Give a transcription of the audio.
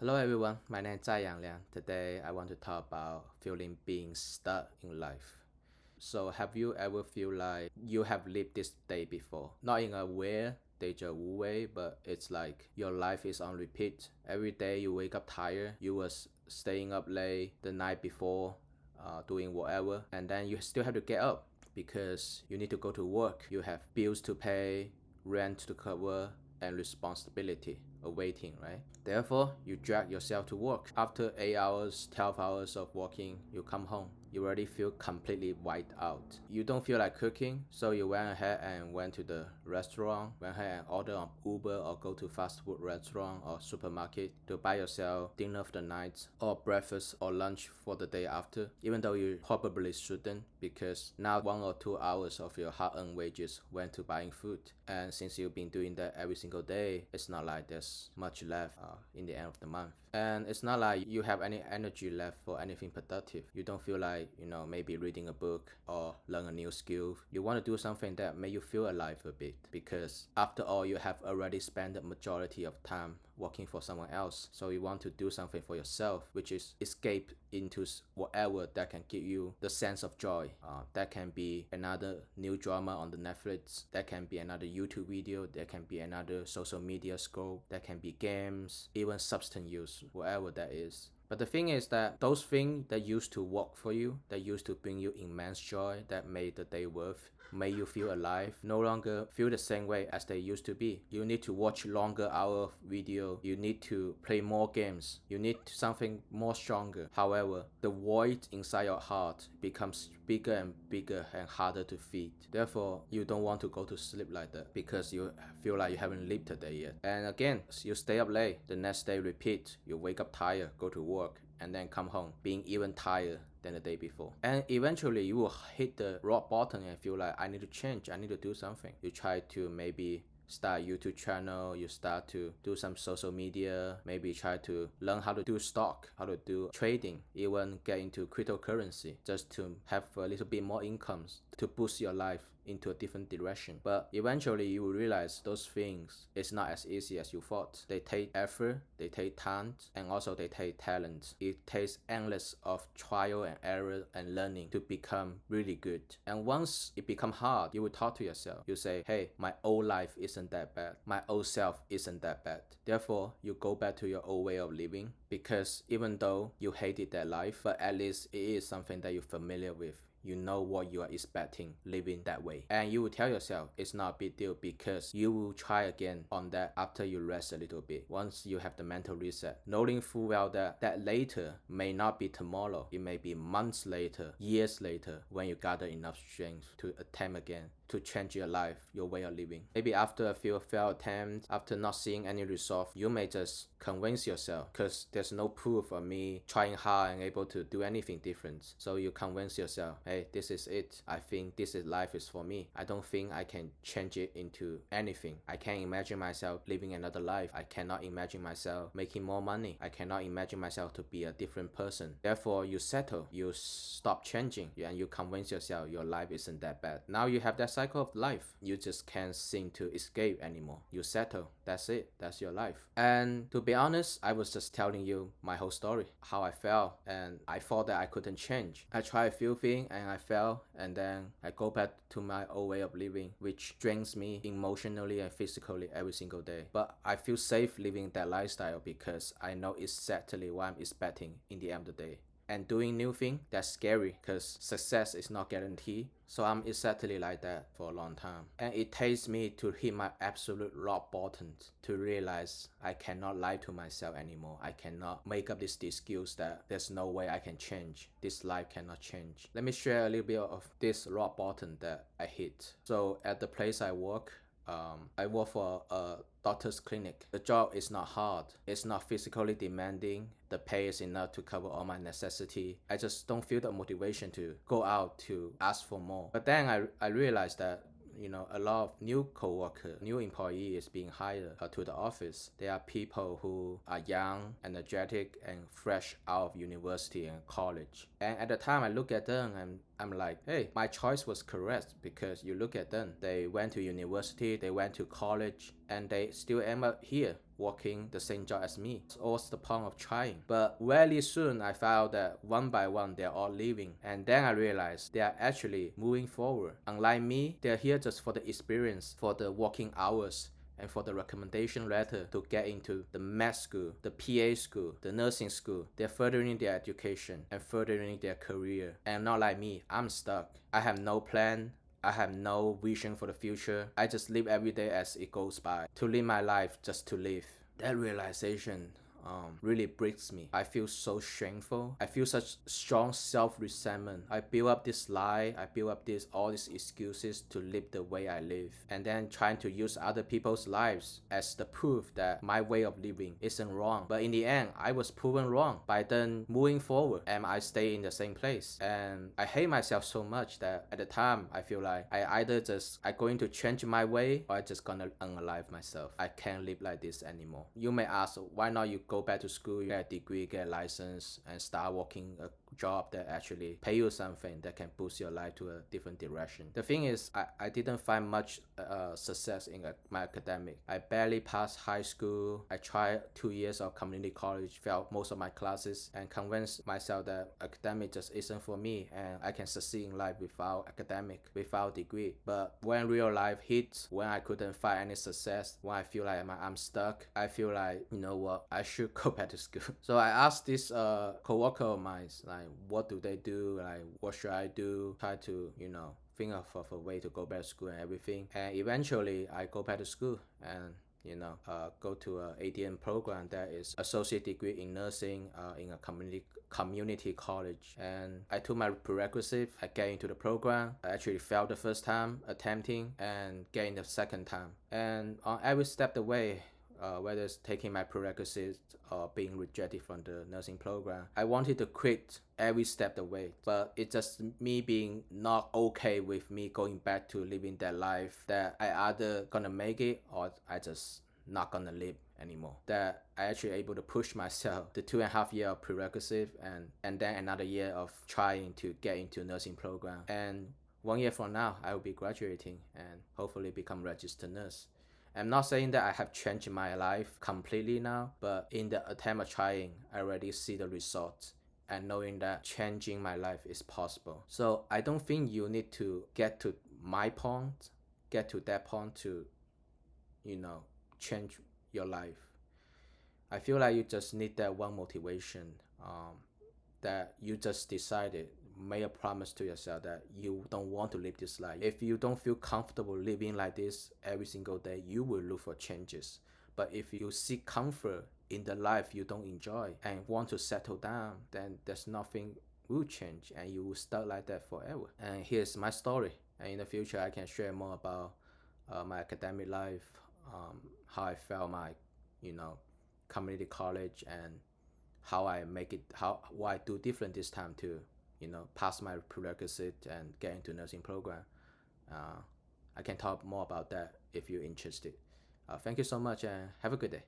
Hello everyone, my name is Zai Yang Liang. Today I want to talk about feeling being stuck in life. So have you ever feel like you have lived this day before? Not in a weird deja vu way, but it's like your life is on repeat. Every day you wake up tired, you was staying up late the night before, doing whatever, and then you still have to get up because you need to go to work. You have bills to pay, rent to cover, and responsibility awaiting, right? Therefore, you drag yourself to work. After 8 hours, 12 hours of working, you come home. You already feel completely wiped out. You don't feel like cooking, so you went ahead and went to the restaurant, went ahead and order on Uber or go to fast food restaurant or supermarket to buy yourself dinner for the night or breakfast or lunch for the day after, even though you probably shouldn't because now 1 or 2 hours of your hard-earned wages went to buying food. And since you've been doing that every single day, it's not like there's much left in the end of the month. And it's not like you have any energy left for anything productive. You don't feel like, maybe reading a book or learn a new skill. You want to do something that make you feel alive a bit because after all, you have already spent the majority of time working for someone else. So you want to do something for yourself, which is escape into whatever that can give you the sense of joy. That can be another new drama on the Netflix, that can be another YouTube video, that can be another social media scroll, that can be games, even substance use, whatever that is. But the thing is that those things that used to work for you, that used to bring you immense joy, that made the day worth, made you feel alive, no longer feel the same way as they used to be. You need to watch longer hour of video, you need to play more games, you need something more stronger. However, the void inside your heart becomes bigger and bigger and harder to feed. Therefore, you don't want to go to sleep like that because you feel like you haven't lived the day yet. And again, you stay up late, the next day repeat, you wake up tired, go to work, and then come home being even tired than the day before. And eventually you will hit the rock bottom and feel like I need to change, I need to do something. You try to maybe start a YouTube channel, you start to do some social media, maybe try to learn how to do stock, how to do trading, even get into cryptocurrency just to have a little bit more incomes to boost your life into a different direction. But eventually you will realize those things is not as easy as you thought. They take effort, they take time, and also they take talent. It takes endless of trial and error and learning to become really good. And once it become hard, you will talk to yourself. You say, hey, my old life isn't that bad. My old self isn't that bad. Therefore, you go back to your old way of living because even though you hated that life, but at least it is something that you're familiar with. You know what you are expecting living that way, and you will tell yourself it's not a big deal because you will try again on that after you rest a little bit, once you have the mental reset, knowing full well that later may not be tomorrow, it may be months later, years later, when you gather enough strength to attempt again to change your life, your way of living. Maybe after a few failed attempts, after not seeing any result, you may just convince yourself because there's no proof of me trying hard and able to do anything different. So you convince yourself, hey, this is it. I think this is life is for me. I don't think I can change it into anything. I can't imagine myself living another life. I cannot imagine myself making more money. I cannot imagine myself to be a different person. Therefore, you settle, you stop changing, and you convince yourself your life isn't that bad. Now you have that cycle of life. You just can't seem to escape anymore. You settle. That's it. That's your life. And to be honest, I was just telling you my whole story, how I felt, and I thought that I couldn't change. I tried a few things and I failed, and then I go back to my old way of living, which drains me emotionally and physically every single day. But I feel safe living that lifestyle because I know exactly what I'm expecting in the end of the day. And doing new thing, that's scary because success is not guaranteed. So I'm exactly like that for a long time. And it takes me to hit my absolute rock bottom to realize I cannot lie to myself anymore. I cannot make up this excuse that there's no way I can change. This life cannot change. Let me share a little bit of this rock bottom that I hit. So at the place I work for a doctor's clinic. The job is not hard. It's not physically demanding. The pay is enough to cover all my necessity. I just don't feel the motivation to go out to ask for more. But then I realized that a lot of new co-worker, new employees being hired to the office. They are people who are young, energetic, and fresh out of university and college. And at the time I look at them and I'm like, hey, my choice was correct because you look at them. They went to university, they went to college, and they still end up here working the same job as me. So what's the point of trying? But very soon I found that one by one they're all leaving, and then I realized they are actually moving forward. Unlike me, they're here just for the experience, for the working hours, and for the recommendation letter to get into the med school, the PA school, the nursing school. They're furthering their education and furthering their career. And not like me, I'm stuck. I have no plan. I have no vision for the future. I just live every day as it goes by. To live my life just to live. That realization really breaks me. I feel so shameful. I feel such strong self-resentment. I build up this lie. I build up all these excuses to live the way I live, and then trying to use other people's lives as the proof that my way of living isn't wrong. But in the end, I was proven wrong by then moving forward, and I stay in the same place. And I hate myself so much that at the time I feel like I going to change my way, or I just gonna unalive myself. I can't live like this anymore. You may ask, why not you go back to school, get a degree, get a license, and start working a job that actually pay you something that can boost your life to a different direction. The thing is, I didn't find much success in my academic. I barely passed high school. I tried 2 years of community college, failed most of my classes, and convinced myself that academic just isn't for me, and I can succeed in life without academic, without degree. But when real life hits, when I couldn't find any success, when I feel like I'm stuck, I feel like, you know what, I should go back to school. So I asked this co-worker of mine, like, what do they do? Like, what should I do? Try to, think of a way to go back to school and everything. And eventually, I go back to school and go to a ADN program that is associate degree in nursing in a community college. And I took my prerequisite. I get into the program. I actually failed the first time attempting and getting the second time. And on every step of the way, whether it's taking my prerequisites or being rejected from the nursing program, I wanted to quit every step of the way. But it's just me being not okay with me going back to living that life, that I either gonna make it or I just not gonna live anymore. That I actually able to push myself the 2.5 year of prerequisite and then another year of trying to get into nursing program. And 1 year from now, I will be graduating and hopefully become registered nurse. I'm not saying that I have changed my life completely now, but in the attempt of trying, I already see the results and knowing that changing my life is possible. So I don't think you need to get to my point, get to that point to, change your life. I feel like you just need that one motivation, that you just decided, made a promise to yourself that you don't want to live this life. If you don't feel comfortable living like this every single day, you will look for changes. But if you seek comfort in the life you don't enjoy and want to settle down, then there's nothing will change and you will stuck like that forever. And here's my story. And in the future, I can share more about my academic life, how I felt my, community college, and how I make it, what I do different this time to, pass my prerequisite and get into nursing program. I can talk more about that if you're interested. Thank you so much and have a good day.